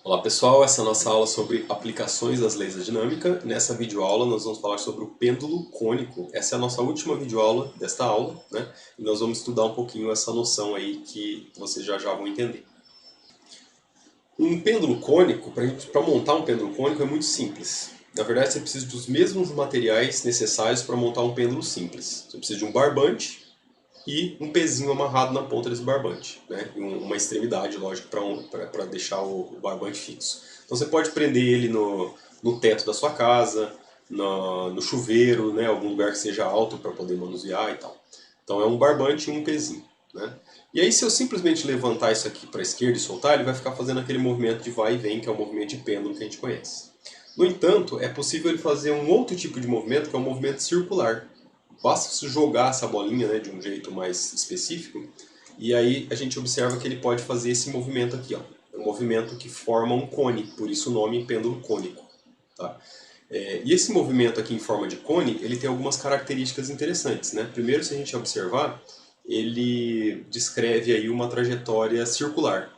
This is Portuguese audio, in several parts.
Olá pessoal, essa é a nossa aula sobre aplicações das leis da dinâmica. Nessa videoaula nós vamos falar sobre o pêndulo cônico. Essa é a nossa última videoaula desta aula, né? E nós vamos estudar um pouquinho essa noção aí que vocês já vão entender. Um pêndulo cônico, para montar um pêndulo cônico é muito simples. Na verdade você precisa dos mesmos materiais necessários para montar um pêndulo simples. Você precisa de um barbante e um pezinho amarrado na ponta desse barbante, né? E uma extremidade, lógico, para deixar o barbante fixo. Então você pode prender ele no teto da sua casa, no chuveiro, né? Algum lugar que seja alto para poder manusear e tal. Então é um barbante e um pezinho, né? E aí se eu simplesmente levantar isso aqui para a esquerda e soltar, ele vai ficar fazendo aquele movimento de vai e vem, que é o movimento de pêndulo que a gente conhece. No entanto, é possível ele fazer um outro tipo de movimento, que é um movimento circular. Basta jogar essa bolinha, né, de um jeito mais específico, e aí a gente observa que ele pode fazer esse movimento aqui, ó. É um movimento que forma um cone, por isso o nome pêndulo cônico. Tá? E esse movimento aqui em forma de cone, ele tem algumas características interessantes, né? Primeiro, se a gente observar, ele descreve aí uma trajetória circular.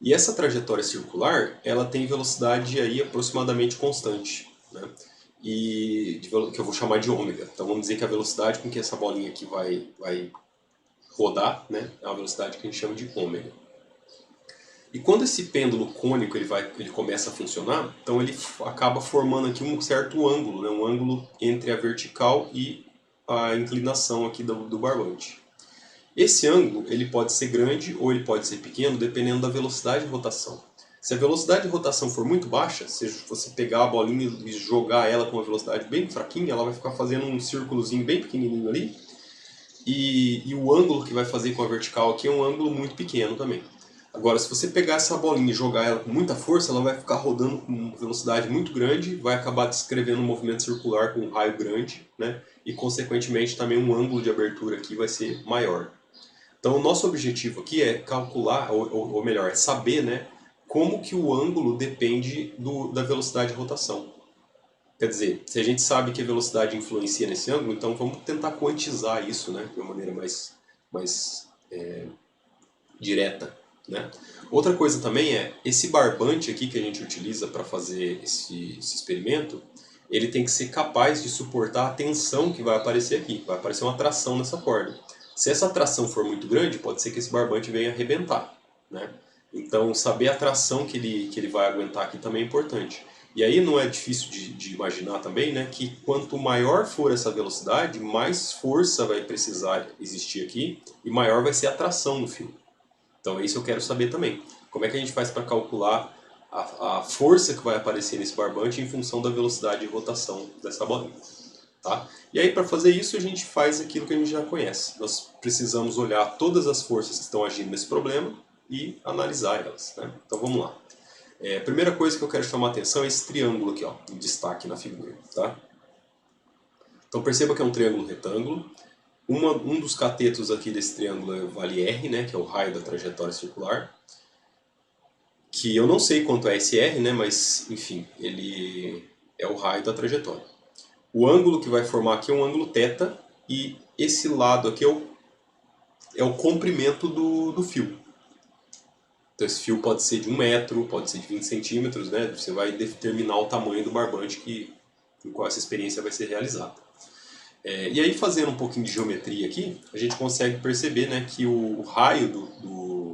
E essa trajetória circular, ela tem velocidade aí aproximadamente constante, né? Que eu vou chamar de ômega. Então vamos dizer que a velocidade com que essa bolinha aqui vai rodar, né, é uma velocidade que a gente chama de ômega. E quando esse pêndulo cônico ele começa a funcionar, então ele acaba formando aqui um certo ângulo, né, um ângulo entre a vertical e a inclinação aqui do barbante. Esse ângulo ele pode ser grande ou ele pode ser pequeno, dependendo da velocidade de rotação. Se a velocidade de rotação for muito baixa, se você pegar a bolinha e jogar ela com uma velocidade bem fraquinha, ela vai ficar fazendo um círculozinho bem pequenininho ali, e o ângulo que vai fazer com a vertical aqui é um ângulo muito pequeno também. Agora, se você pegar essa bolinha e jogar ela com muita força, ela vai ficar rodando com velocidade muito grande, vai acabar descrevendo um movimento circular com um raio grande, né? E consequentemente também um ângulo de abertura aqui vai ser maior. Então o nosso objetivo aqui é calcular, ou melhor, é saber, né, como que o ângulo depende da velocidade de rotação. Quer dizer, se a gente sabe que a velocidade influencia nesse ângulo, então vamos tentar quantizar isso, né, de uma maneira mais direta, né? Outra coisa também é, esse barbante aqui que a gente utiliza para fazer esse experimento, ele tem que ser capaz de suportar a tensão que vai aparecer aqui, vai aparecer uma tração nessa corda. Se essa tração for muito grande, pode ser que esse barbante venha arrebentar, né? Então, saber a tração que ele vai aguentar aqui também é importante. E aí não é difícil de imaginar também, né, que quanto maior for essa velocidade, mais força vai precisar existir aqui e maior vai ser a tração no fio. Então, isso eu quero saber também. Como é que a gente faz para calcular a força que vai aparecer nesse barbante em função da velocidade de rotação dessa bolinha? Tá? E aí, para fazer isso, a gente faz aquilo que a gente já conhece. Nós precisamos olhar todas as forças que estão agindo nesse problema e analisar elas, né? Então, vamos lá. A primeira coisa que eu quero chamar a atenção é esse triângulo aqui, ó, em destaque na figura. Tá? Então, perceba que é um triângulo retângulo. Um dos catetos aqui desse triângulo é o vale R, né, que é o raio da trajetória circular. Que eu não sei quanto é esse R, né, mas, enfim, ele é o raio da trajetória. O ângulo que vai formar aqui é um ângulo θ, e esse lado aqui é o comprimento do fio. Então esse fio pode ser de 1 metro, pode ser de 20 centímetros, né? Você vai determinar o tamanho do barbante em qual essa experiência vai ser realizada. E aí, fazendo um pouquinho de geometria aqui, a gente consegue perceber, né, que o raio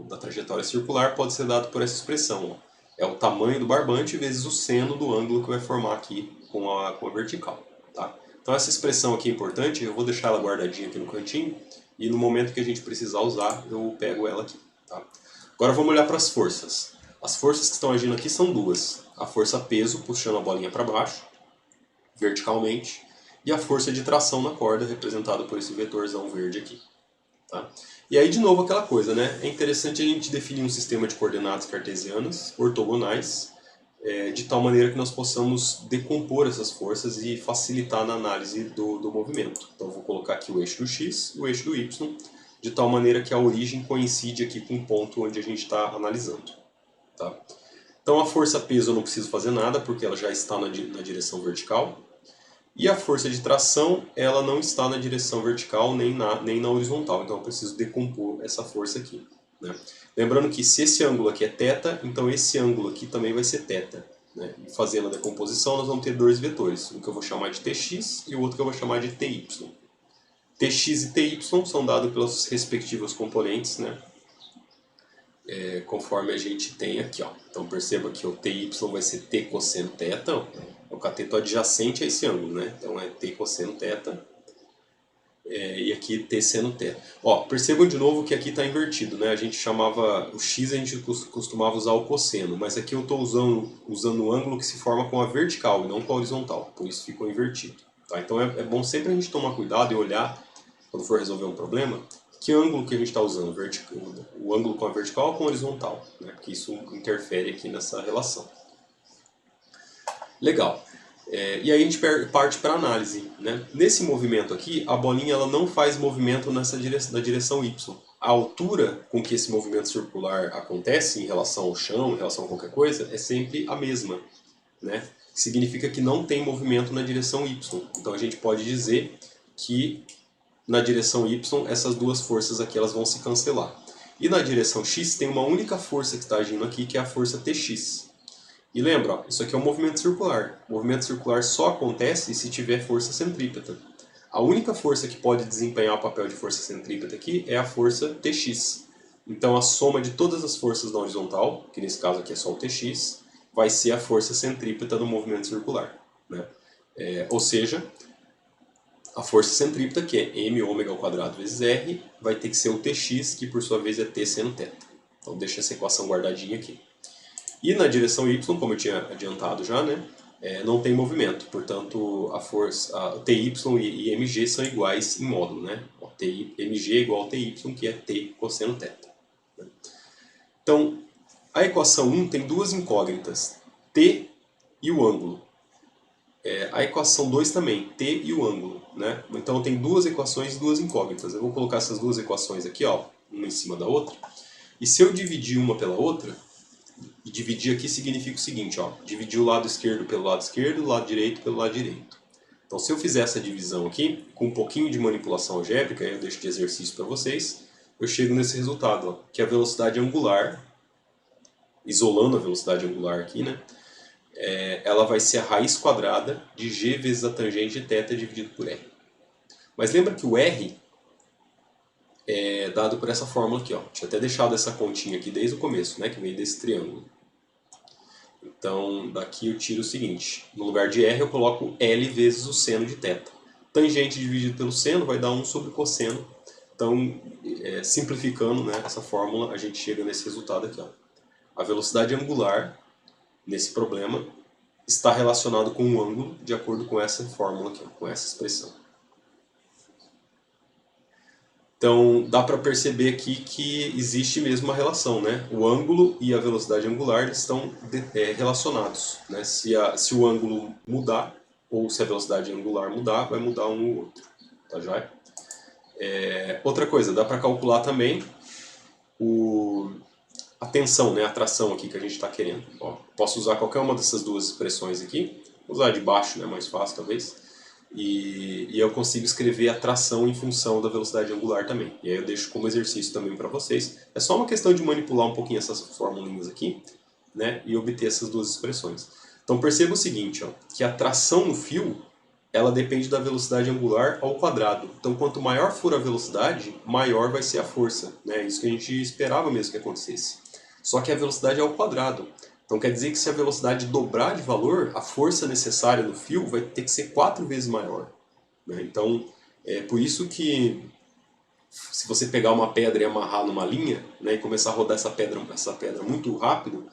da trajetória circular pode ser dado por essa expressão. Ó. É o tamanho do barbante vezes o seno do ângulo que vai formar aqui com a vertical. Tá? Então essa expressão aqui é importante, eu vou deixar ela guardadinha aqui no cantinho, e no momento que a gente precisar usar, eu pego ela aqui. Tá? Agora vamos olhar para as forças. As forças que estão agindo aqui são duas. A força peso, puxando a bolinha para baixo, verticalmente, e a força de tração na corda, representada por esse vetorzão verde aqui. Tá? E aí, de novo, aquela coisa, né? É interessante a gente definir um sistema de coordenadas cartesianas, ortogonais, de tal maneira que nós possamos decompor essas forças e facilitar na análise do movimento. Então, eu vou colocar aqui o eixo do x e o eixo do y, de tal maneira que a origem coincide aqui com o ponto onde a gente está analisando. Tá? Então, a força-peso eu não preciso fazer nada, porque ela já está na direção vertical. E a força de tração, ela não está na direção vertical nem na horizontal, então eu preciso decompor essa força aqui. né? Lembrando que se esse ângulo aqui é θ, então esse ângulo aqui também vai ser θ. Né? E fazendo a decomposição, nós vamos ter dois vetores, um que eu vou chamar de tx e o outro que eu vou chamar de ty. Tx e ty são dados pelas respectivas componentes, né? Conforme a gente tem aqui, ó. Então perceba que o ty vai ser t cosseno θ, o cateto adjacente a esse ângulo, né? Então é t cosseno θ, e aqui t seno θ. Ó, percebam de novo que aqui está invertido, né? A gente chamava o x, a gente costumava usar o cosseno, mas aqui eu estou usando o ângulo que se forma com a vertical e não com a horizontal, por isso ficou invertido. Tá? Então é bom sempre a gente tomar cuidado e olhar, quando for resolver um problema, que ângulo que a gente está usando, o ângulo com a vertical ou com a horizontal, né? Porque isso interfere aqui nessa relação. Legal. E aí a gente parte para a análise, né? Nesse movimento aqui, a bolinha ela não faz movimento na direção y. A altura com que esse movimento circular acontece em relação ao chão, em relação a qualquer coisa, é sempre a mesma, né? Significa que não tem movimento na direção y. Então a gente pode dizer que na direção y, essas duas forças aqui elas vão se cancelar. E na direção x tem uma única força que está agindo aqui, que é a força Tx. E lembra, ó, isso aqui é um movimento circular. O movimento circular só acontece se tiver força centrípeta. A única força que pode desempenhar o papel de força centrípeta aqui é a força Tx. Então a soma de todas as forças na horizontal, que nesse caso aqui é só o Tx, vai ser a força centrípeta do movimento circular, né? Ou seja, a força centrípeta, que é m ômega ao quadrado vezes r, vai ter que ser o Tx, que por sua vez é t seno θ. Então deixa essa equação guardadinha aqui. E na direção y, como eu tinha adiantado já, né, não tem movimento. Portanto, a ty e mg são iguais em módulo, né? mg é igual a ty, que é t cosseno θ. Então, a equação 1 tem duas incógnitas, t e o ângulo. A equação 2 também, t e o ângulo, né? Então tem duas equações e duas incógnitas. Eu vou colocar essas duas equações aqui, ó, uma em cima da outra. E se eu dividir uma pela outra, e dividir aqui significa o seguinte, ó, dividir o lado esquerdo pelo lado esquerdo, o lado direito pelo lado direito. Então se eu fizer essa divisão aqui, com um pouquinho de manipulação algébrica, eu deixo de exercício para vocês, eu chego nesse resultado, ó, que a velocidade angular, isolando a velocidade angular aqui, né? Ela vai ser a raiz quadrada de g vezes a tangente de θ dividido por r. Mas lembra que o r é dado por essa fórmula aqui, ó. Tinha até deixado essa continha aqui desde o começo, né, que vem desse triângulo. Então, daqui eu tiro o seguinte, no lugar de r eu coloco L vezes o seno de θ. Tangente dividido pelo seno vai dar 1 sobre cosseno. Então, simplificando, né, essa fórmula, a gente chega nesse resultado aqui, ó. A velocidade angular nesse problema está relacionado com um ângulo de acordo com essa fórmula aqui, com essa expressão. Então dá para perceber aqui que existe mesmo uma relação, né? O ângulo e a velocidade angular estão relacionados, né? Se o ângulo mudar ou se a velocidade angular mudar, vai mudar um ou outro, tá joia? Outra coisa, dá para calcular também a tensão, né, a tração aqui que a gente está querendo. Ó, posso usar qualquer uma dessas duas expressões aqui, vou usar de baixo, né, mais fácil talvez, e eu consigo escrever a tração em função da velocidade angular também. E aí eu deixo como exercício também para vocês. É só uma questão de manipular um pouquinho essas formulinhas aqui, né, e obter essas duas expressões. Então perceba o seguinte, ó, que a tração no fio ela depende da velocidade angular ao quadrado. Então, quanto maior for a velocidade, maior vai ser a força, né? Isso que a gente esperava mesmo que acontecesse. Só que a velocidade é ao quadrado. Então, quer dizer que se a velocidade dobrar de valor, a força necessária no fio vai ter que ser 4 vezes maior, né? Então, é por isso que se você pegar uma pedra e amarrar numa linha, né, e começar a rodar essa pedra muito rápido,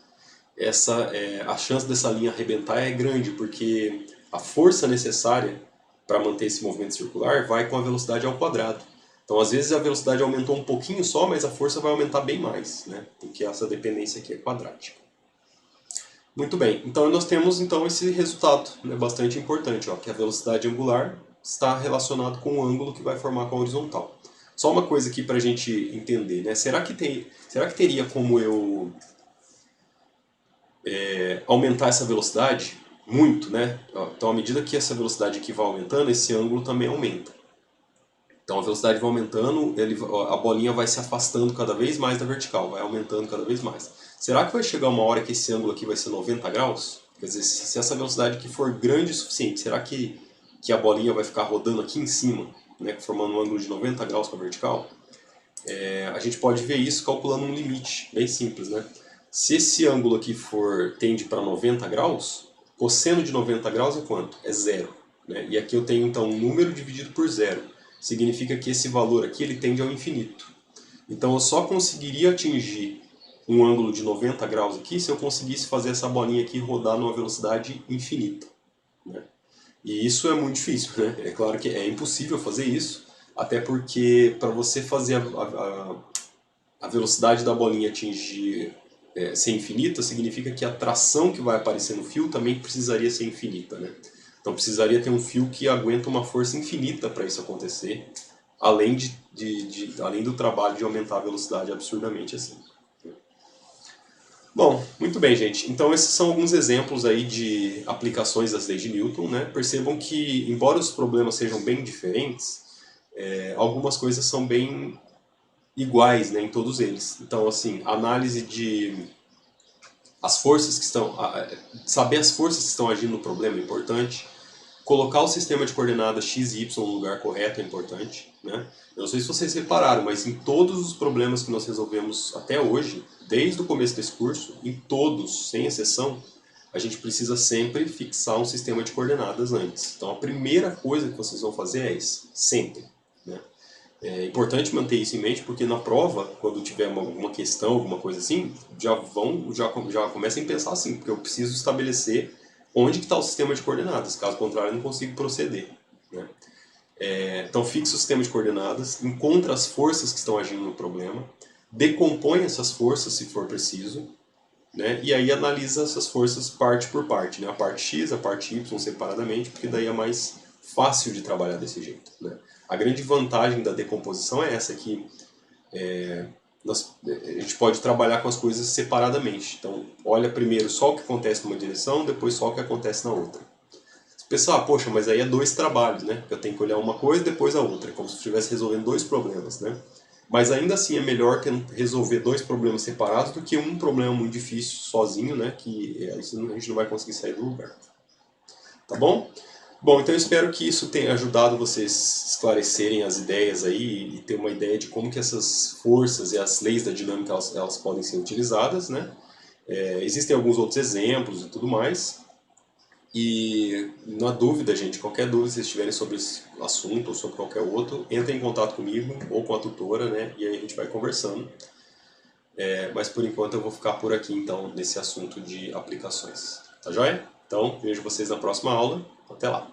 a chance dessa linha arrebentar é grande, porque a força necessária para manter esse movimento circular vai com a velocidade ao quadrado. Então, às vezes, a velocidade aumentou um pouquinho só, mas a força vai aumentar bem mais, né? Porque essa dependência aqui é quadrática. Muito bem, então nós temos então esse resultado, né, bastante importante, ó, que a velocidade angular está relacionada com o ângulo que vai formar com a horizontal. Só uma coisa aqui para a gente entender, né? Será que teria como eu aumentar essa velocidade muito, né? Então, à medida que essa velocidade aqui vai aumentando, esse ângulo também aumenta. Então a velocidade vai aumentando, a bolinha vai se afastando cada vez mais da vertical, vai aumentando cada vez mais. Será que vai chegar uma hora que esse ângulo aqui vai ser 90 graus? Quer dizer, se essa velocidade aqui for grande o suficiente, será que a bolinha vai ficar rodando aqui em cima, né, formando um ângulo de 90 graus com a vertical? A gente pode ver isso calculando um limite, bem simples, né? Se esse ângulo aqui tende para 90 graus, cosseno de 90 graus é quanto? É zero. Né? E aqui eu tenho então um número dividido por zero. Significa que esse valor aqui ele tende ao infinito. Então eu só conseguiria atingir um ângulo de 90 graus aqui se eu conseguisse fazer essa bolinha aqui rodar numa velocidade infinita. Né? E isso é muito difícil, né? É claro que é impossível fazer isso, até porque para você fazer a velocidade da bolinha atingir ser infinita, significa que a tração que vai aparecer no fio também precisaria ser infinita, né? Então precisaria ter um fio que aguenta uma força infinita para isso acontecer, além além do trabalho de aumentar a velocidade absurdamente assim. Bom, muito bem, gente. Então esses são alguns exemplos aí de aplicações das leis de Newton, né? Percebam que, embora os problemas sejam bem diferentes, algumas coisas são bem iguais, né, em todos eles. Então, assim, análise de as forças que estão, saber as forças que estão agindo no problema é importante. Colocar o sistema de coordenadas x e y no lugar correto é importante, né? Eu não sei se vocês repararam, mas em todos os problemas que nós resolvemos até hoje, desde o começo desse curso, em todos, sem exceção, a gente precisa sempre fixar um sistema de coordenadas antes. Então a primeira coisa que vocês vão fazer é isso, sempre, né? É importante manter isso em mente, porque na prova, quando tiver alguma questão, alguma coisa assim, já comecem a pensar assim, porque eu preciso estabelecer onde que está o sistema de coordenadas, caso contrário eu não consigo proceder. Né? Então fixa o sistema de coordenadas, encontra as forças que estão agindo no problema, decompõe essas forças se for preciso, né? E aí analisa essas forças parte por parte, né? A parte X, a parte Y separadamente, porque daí é mais fácil de trabalhar desse jeito. Né? A grande vantagem da decomposição é essa, que a gente pode trabalhar com as coisas separadamente. Então, olha primeiro só o que acontece numa direção, depois só o que acontece na outra. Você pensa, poxa, mas aí é dois trabalhos, né? Eu tenho que olhar uma coisa e depois a outra, como se estivesse resolvendo dois problemas, né? Mas ainda assim é melhor resolver dois problemas separados do que um problema muito difícil sozinho, né? Que a gente não vai conseguir sair do lugar. Tá bom? Bom, então eu espero que isso tenha ajudado vocês esclarecerem as ideias aí e ter uma ideia de como que essas forças e as leis da dinâmica elas podem ser utilizadas, né? Existem alguns outros exemplos e tudo mais. E na dúvida, gente, qualquer dúvida que vocês tiverem sobre esse assunto ou sobre qualquer outro, entrem em contato comigo ou com a tutora, né? E aí a gente vai conversando. Mas por enquanto eu vou ficar por aqui então nesse assunto de aplicações. Tá joia? Então vejo vocês na próxima aula. Até lá!